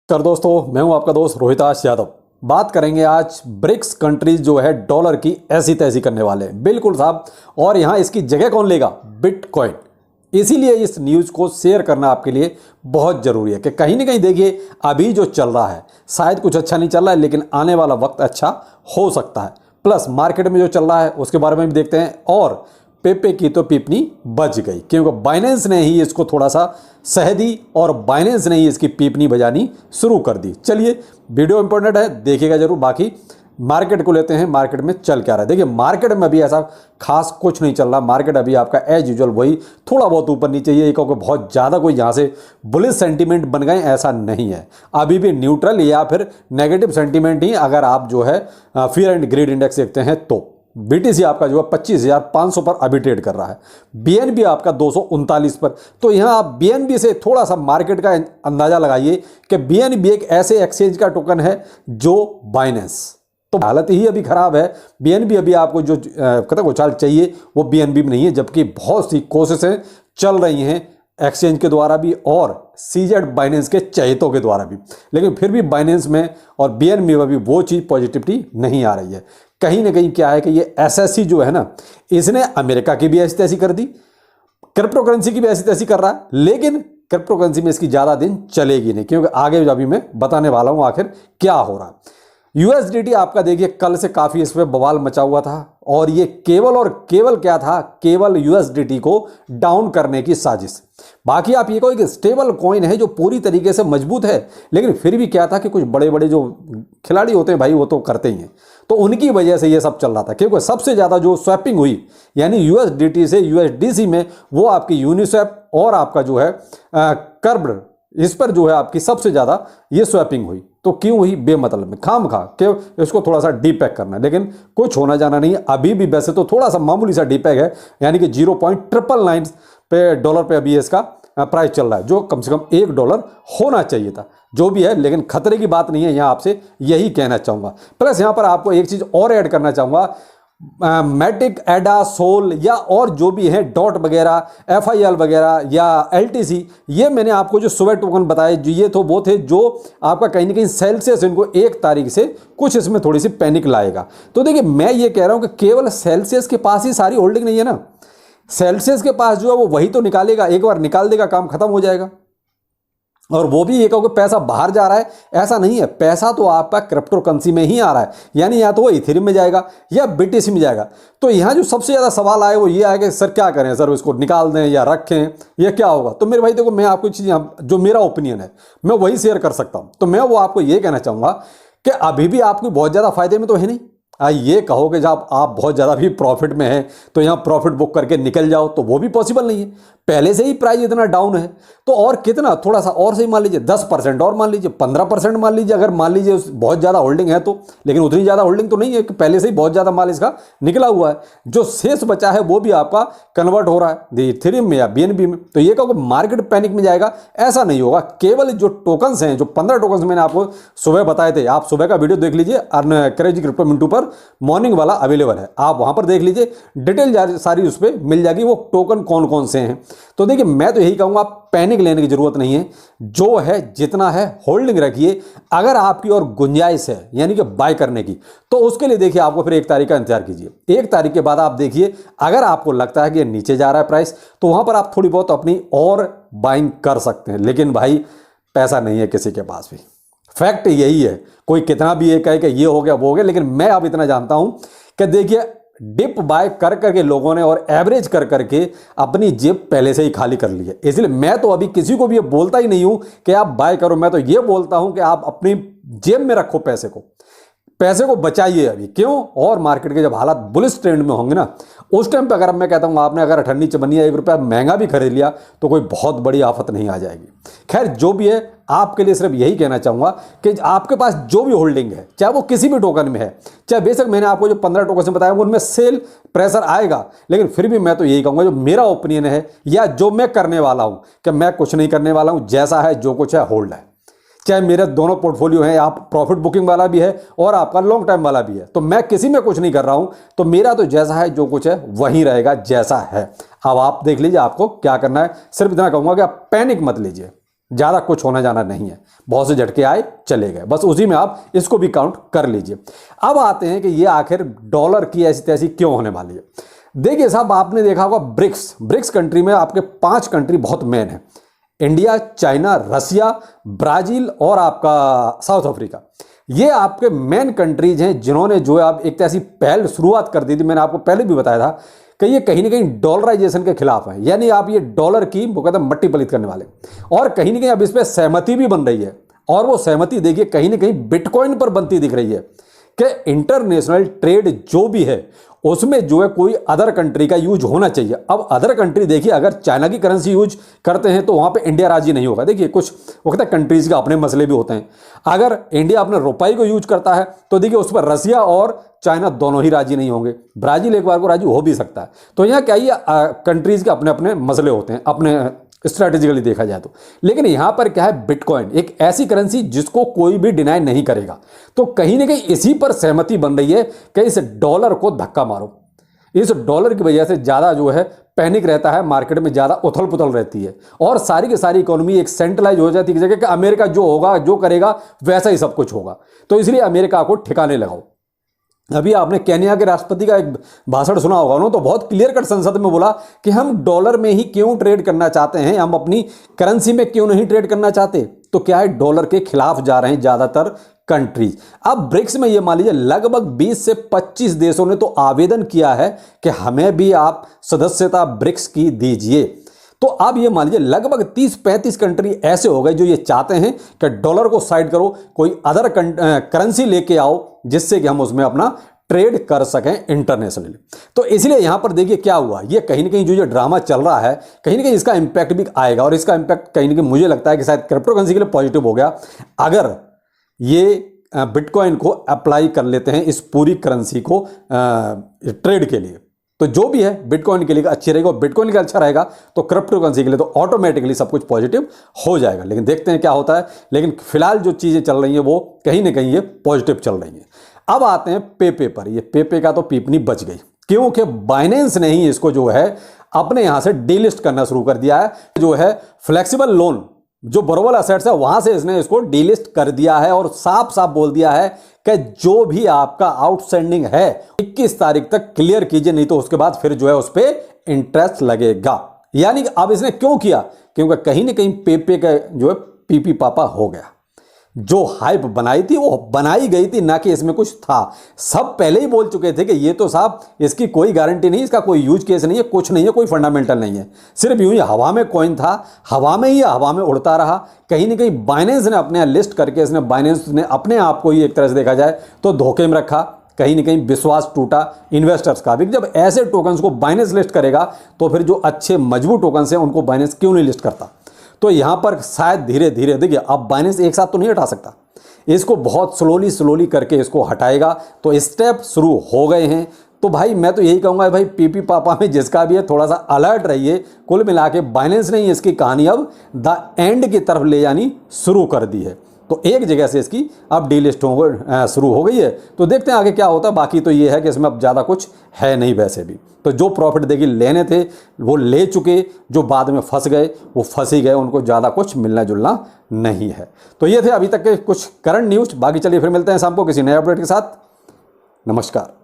कर दोस्तों, मैं हूं आपका दोस्त रोहिताश यादव। बात करेंगे आज ब्रिक्स कंट्रीज जो है डॉलर की ऐसी तैसी करने वाले हैं। बिल्कुल साहब। और यहां इसकी जगह कौन लेगा? बिटकॉइन। इसीलिए इस न्यूज़ को शेयर करना आपके लिए बहुत ज़रूरी है कि कहीं ना कहीं देखिए, अभी जो चल रहा है शायद कुछ अच्छा नहीं चल रहा है, लेकिन आने वाला वक्त अच्छा हो सकता है। प्लस मार्केट में जो चल रहा है उसके बारे में भी देखते हैं। और पेपे की तो पीपनी बज गई, क्योंकि बाइनेंस ने ही इसको थोड़ा सा सह दी और बाइनेंस ने ही इसकी पीपनी बजानी शुरू कर दी। चलिए, वीडियो इंपॉर्टेंट है, देखिएगा जरूर। बाकी मार्केट को लेते हैं, मार्केट में चल क्या रहा है। देखिए, मार्केट में अभी ऐसा खास कुछ नहीं चल रहा। मार्केट अभी आपका एज यूजुअल वही थोड़ा बहुत ऊपर नीचे, ये क्योंकि बहुत ज़्यादा कोई यहाँ से बुलिश सेंटीमेंट बन गए ऐसा नहीं है। अभी भी न्यूट्रल या फिर नेगेटिव सेंटीमेंट ही, अगर आप जो है फियर एंड ग्रीड इंडेक्स देखते हैं तो। बीटीसी आपका जो है 25,500 पर अभी ट्रेड कर रहा है। बीएनबी आपका 239 पर। तो यहाँ आप बीएनबी से थोड़ा सा मार्केट का अंदाजा लगाइए कि बीएनबी एक ऐसे एक्सचेंज का टोकन है जो बाइनेंस, तो हालत ही अभी खराब है। बीएनबी अभी आपको जो कतक उछाल चाहिए वो बीएनबी में नहीं है, जबकि बहुत सी कोशिशें चल रही हैं एक्सचेंज के द्वारा भी और सीजेड बाइनेंस के चहेतों के द्वारा भी, लेकिन फिर भी बाइनेंस में और बीएनबी में भी वो चीज़ पॉजिटिविटी नहीं आ रही है। कहीं ना कहीं क्या है कि ये एसएससी जो है ना, इसने अमेरिका की भी ऐसी तैसी कर दी, क्रिप्टो करेंसी की भी ऐसी तैसी कर रहा है, लेकिन क्रिप्टो करेंसी में इसकी ज़्यादा दिन चलेगी नहीं, क्योंकि आगे अभी मैं बताने वाला हूँ आखिर क्या हो रहा है। यूएसडीटी आपका देखिए कल से काफ़ी इस पर बवाल मचा हुआ था, और ये केवल और केवल क्या था, केवल यूएसडीटी को डाउन करने की साजिश। बाकी आप ये कहो कि स्टेबल कॉइन है जो पूरी तरीके से मजबूत है, लेकिन फिर भी क्या था कि कुछ बड़े बड़े जो खिलाड़ी होते हैं भाई, वो तो करते ही हैं, तो उनकी वजह से ये सब चल रहा था। क्योंकि सबसे ज़्यादा जो स्वैपिंग हुई यानी यूएसडीटी से यूएसडीसी में, वो आपकी यूनिस्वैप और आपका जो है कर्ब, इस पर जो है आपकी सबसे ज़्यादा ये स्वैपिंग हुई। तो क्यों हुई? बेमतलब में खाम खा क्यों, इसको थोड़ा सा डीपैक करना है, लेकिन कुछ होना जाना नहीं है। अभी भी वैसे तो थोड़ा सा मामूली सा डीपैक है, यानी कि 0.999 पे डॉलर पे अभी इसका प्राइस चल रहा है, जो कम से कम $1 होना चाहिए था। जो भी है, लेकिन खतरे की बात नहीं है, यहाँ आपसे यही कहना चाहूँगा। प्लस यहाँ पर आपको एक चीज़ और ऐड करना चाहूँगा, मैटिक, एडा, सोल या और जो भी है डॉट वगैरह, एफआईएल वगैरह या एलटीसी, ये मैंने आपको जो सुबह टोकन बताए जो ये तो वो थे जो आपका कहीं ना कहीं सेल्सियस इनको 1 तारीख से कुछ इसमें थोड़ी सी पैनिक लाएगा। तो देखिए, मैं ये कह रहा हूँ कि केवल सेल्सियस के पास ही सारी होल्डिंग नहीं है ना। सेल्सियस के पास जो है वो वही तो निकालेगा, एक बार निकाल देगा काम खत्म हो जाएगा। और वो भी ये कहो कि पैसा बाहर जा रहा है, ऐसा नहीं है। पैसा तो आपका क्रिप्टो करेंसी में ही आ रहा है, यानी या तो वो इथेरियम में जाएगा या बीटीसी में जाएगा। तो यहाँ जो सबसे ज़्यादा सवाल आए वो ये आए कि सर क्या करें, सर इसको निकाल दें या रखें, ये क्या होगा? तो मेरे भाई देखो, मैं आपको चीज़ जो मेरा ओपिनियन है मैं वही शेयर कर सकता हूँ। तो मैं वो आपको ये कहना चाहूँगा कि अभी भी आपको बहुत ज़्यादा फायदे में तो है नहीं। ये कहो कि जब आप बहुत ज़्यादा भी प्रॉफिट में हैं तो यहाँ प्रॉफिट बुक करके निकल जाओ, तो वो भी पॉसिबल नहीं है। पहले से ही प्राइस इतना डाउन है, तो और कितना, थोड़ा सा और सही मान लीजिए 10% और मान लीजिए 15% मान लीजिए, अगर मान लीजिए बहुत ज़्यादा होल्डिंग है तो। लेकिन उतनी ज़्यादा होल्डिंग तो नहीं है कि पहले से ही बहुत ज़्यादा माल इसका निकला हुआ है। जो शेष बचा है वो भी आपका कन्वर्ट हो रहा है इथेरियम में या बीएनबी में। तो ये कहो कि मार्केट पैनिक में जाएगा, ऐसा नहीं होगा। केवल जो टोकन्स हैं, जो 15 टोकन्स मैंने आपको सुबह बताए थे, आप सुबह का वीडियो देख लीजिए, क्रेजी क्रिप्टो मिंटू पर मॉर्निंग वाला अवेलेबल है, आप वहां पर देख लीजिए, डिटेल सारी उस पर मिल जाएगी वो टोकन कौन कौन से हैं। तो देखिए, मैं तो यही कहूँगा, पैनिक लेने की जरूरत नहीं है। जो है जितना है होल्डिंग रखिए। अगर आपकी और गुंजाइश है यानी कि बाय करने की, तो उसके लिए देखिए आपको फिर 1 तारीख का इंतजार कीजिए। 1 तारीख के बाद आप देखिए, अगर आपको लगता है कि नीचे जा रहा है प्राइस, तो वहां पर आप थोड़ी बहुत अपनी और बाइंग कर सकते हैं। लेकिन भाई, पैसा नहीं है किसी के पास भी, फैक्ट यही है। कोई कितना भी ये कहे कि ये हो गया वो हो गया, लेकिन मैं अब इतना जानता हूं कि देखिए, डिप बाय कर करके लोगों ने और एवरेज कर करके अपनी जेब पहले से ही खाली कर ली है। इसलिए मैं तो अभी किसी को भी ये बोलता ही नहीं हूं कि आप बाय करो। मैं तो ये बोलता हूं कि आप अपनी जेब में रखो पैसे को बचाइए अभी। क्यों? और मार्केट के जब हालात बुलिश ट्रेंड में होंगे ना, उस टाइम पे अगर मैं कहता हूँ आपने अगर अठन्नी चवन्नी ₹1 महंगा भी खरीद लिया तो कोई बहुत बड़ी आफत नहीं आ जाएगी। खैर, जो भी है, आपके लिए सिर्फ यही कहना चाहूँगा कि आपके पास जो भी होल्डिंग है, चाहे वो किसी भी टोकन में है, चाहे बेशक मैंने आपको जो 15 टोकन से बताया उनमें सेल प्रेशर आएगा, लेकिन फिर भी मैं तो यही कहूँगा, जो मेरा ओपिनियन है या जो मैं करने वाला हूँ, कि मैं कुछ नहीं करने वाला हूँ। जैसा है जो कुछ है होल्ड है। चाहे मेरे दोनों पोर्टफोलियो हैं, आप प्रॉफिट बुकिंग वाला भी है और आपका लॉन्ग टाइम वाला भी है, तो मैं किसी में कुछ नहीं कर रहा हूं। तो मेरा तो जैसा है जो कुछ है वही रहेगा जैसा है। अब आप देख लीजिए आपको क्या करना है। सिर्फ इतना कहूंगा कि आप पैनिक मत लीजिए। ज़्यादा कुछ होना जाना नहीं है, बहुत से झटके आए चले गए, बस उसी में आप इसको भी काउंट कर लीजिए। अब आते हैं कि ये आखिर डॉलर की ऐसी तैसी क्यों होने वाली है। देखिए साहब, आपने देखा होगा ब्रिक्स कंट्री में आपके 5 कंट्री बहुत मेन है, इंडिया, चाइना, रसिया, ब्राज़ील और आपका साउथ अफ्रीका। ये आपके मेन कंट्रीज हैं जिन्होंने जो है आप एक ऐसी पहल शुरुआत कर दी थी। मैंने आपको पहले भी बताया था कि ये कहीं ना कहीं डॉलराइजेशन के खिलाफ है, यानी आप ये डॉलर की वो कहते हैं मट्टी पलित करने वाले, और कहीं ना कहीं अब इस पर सहमति भी बन रही है। और वो सहमति देखिए कहीं ना कहीं बिटकॉइन पर बनती दिख रही है कि इंटरनेशनल ट्रेड जो भी है उसमें जो है कोई अदर कंट्री का यूज होना चाहिए। अब अदर कंट्री देखिए, अगर चाइना की करेंसी यूज करते हैं तो वहां पे इंडिया राजी नहीं होगा। देखिए कुछ वक्त कंट्रीज के अपने मसले भी होते हैं। अगर इंडिया अपने रुपये को यूज करता है तो देखिए उस पर रसिया और चाइना दोनों ही राजी नहीं होंगे, ब्राजील एक बार को राजी हो भी सकता है। तो यहाँ क्या ये कंट्रीज के अपने अपने मसले होते हैं, अपने स्ट्रैटेजिकली देखा जाए तो। लेकिन यहां पर क्या है, बिटकॉइन एक ऐसी करेंसी जिसको कोई भी डिनाई नहीं करेगा। तो कहीं ना कहीं इसी पर सहमति बन रही है कि इस डॉलर को धक्का मारो। इस डॉलर की वजह से ज़्यादा जो है पैनिक रहता है, मार्केट में ज़्यादा उथल पुथल रहती है और सारी की सारी इकोनॉमी एक सेंट्रलाइज हो जाती है जगह कि अमेरिका जो होगा जो करेगा वैसा ही सब कुछ होगा। तो इसलिए अमेरिका को ठिकाने लगाओ। अभी आपने केन्या के राष्ट्रपति का एक भाषण सुना होगा, उन्होंने तो बहुत क्लियर कट संसद में बोला कि हम डॉलर में ही क्यों ट्रेड करना चाहते हैं, हम अपनी करेंसी में क्यों नहीं ट्रेड करना चाहते। तो क्या है, डॉलर के खिलाफ जा रहे हैं ज़्यादातर कंट्रीज। अब ब्रिक्स में ये मान लीजिए लगभग 20 से 25 देशों ने तो आवेदन किया है कि हमें भी आप सदस्यता ब्रिक्स की दीजिए। तो अब ये मान लीजिए लगभग 30-35 कंट्री ऐसे हो गए जो ये चाहते हैं कि डॉलर को साइड करो, कोई अदर करेंसी लेके आओ जिससे कि हम उसमें अपना ट्रेड कर सकें इंटरनेशनली। तो इसलिए यहां पर देखिए क्या हुआ, ये कहीं ना कहीं जो ये ड्रामा चल रहा है कहीं ना कहीं इसका इंपैक्ट भी आएगा, और इसका इंपैक्ट कहीं ना कहीं मुझे लगता है कि शायद क्रिप्टो करेंसी के लिए पॉजिटिव हो गया अगर ये बिटकॉइन को अप्लाई कर लेते हैं इस पूरी करेंसी को ट्रेड के लिए। तो जो भी है बिटकॉइन के लिए अच्छी रहेगा, और बिटकॉइन के लिए अच्छा रहेगा तो क्रिप्टो करेंसी के लिए तो ऑटोमेटिकली सब कुछ पॉजिटिव हो जाएगा। लेकिन देखते हैं क्या होता है। लेकिन फिलहाल जो चीज़ें चल रही हैं वो कहीं ना कहीं ये पॉजिटिव चल रही हैं। अब आते हैं पेपे पर। ये पेपे का तो पीपनी बच गई, क्योंकि बाइनेंस ने ही इसको जो है अपने यहाँ से डीलिस्ट करना शुरू कर दिया है। जो है फ्लेक्सिबल लोन जो बोरोबल असेट्स है वहां से इसने इसको डीलिस्ट कर दिया है, और साफ साफ बोल दिया है कि जो भी आपका आउटस्टैंडिंग है 21 तारीख तक क्लियर कीजिए, नहीं तो उसके बाद फिर जो है उस पर इंटरेस्ट लगेगा। यानी कि अब इसने क्यों किया, क्योंकि कहीं ना कहीं पेपे का जो है पीपी पापा हो गया। जो हाइप बनाई थी वो बनाई गई थी, ना कि इसमें कुछ था। सब पहले ही बोल चुके थे कि ये तो साहब इसकी कोई गारंटी नहीं, इसका कोई यूज केस नहीं है, कुछ नहीं है, कोई फंडामेंटल नहीं है, सिर्फ यूं ही हवा में कॉइन था, हवा में ही हवा में उड़ता रहा। कहीं ना कहीं बाइनेंस ने अपने लिस्ट करके इसने बाइनेंस ने अपने आप को ही एक तरह से देखा जाए तो धोखे में रखा। कहीं ना कहीं विश्वास टूटा इन्वेस्टर्स का भी। जब ऐसे टोकन्स को बाइनेंस लिस्ट करेगा तो फिर जो अच्छे मजबूत टोकन्स हैं उनको बाइनेंस क्यों नहीं लिस्ट करता। तो यहाँ पर शायद धीरे धीरे देखिए, अब बाइनेंस एक साथ तो नहीं हटा सकता, इसको बहुत स्लोली करके इसको हटाएगा। तो स्टेप शुरू हो गए हैं। तो भाई मैं तो यही कहूँगा भाई पीपी पापा में जिसका भी है थोड़ा सा अलर्ट रहिए। कुल मिला के बाइनेंस ने इसकी कहानी अब द एंड की तरफ ले जानी शुरू कर दी है। तो एक जगह से इसकी अब डीलिस्ट शुरू हो गई है। तो देखते हैं आगे क्या होता है। बाकी तो ये है कि इसमें अब ज़्यादा कुछ है नहीं वैसे भी। तो जो प्रॉफिट देखिए लेने थे वो ले चुके, जो बाद में फंस गए वो फंस ही गए, उनको ज़्यादा कुछ मिलना जुलना नहीं है। तो ये थे अभी तक के कुछ करंट न्यूज़। बाकी चलिए फिर मिलते हैं शाम को किसी नए अपडेट के साथ। नमस्कार।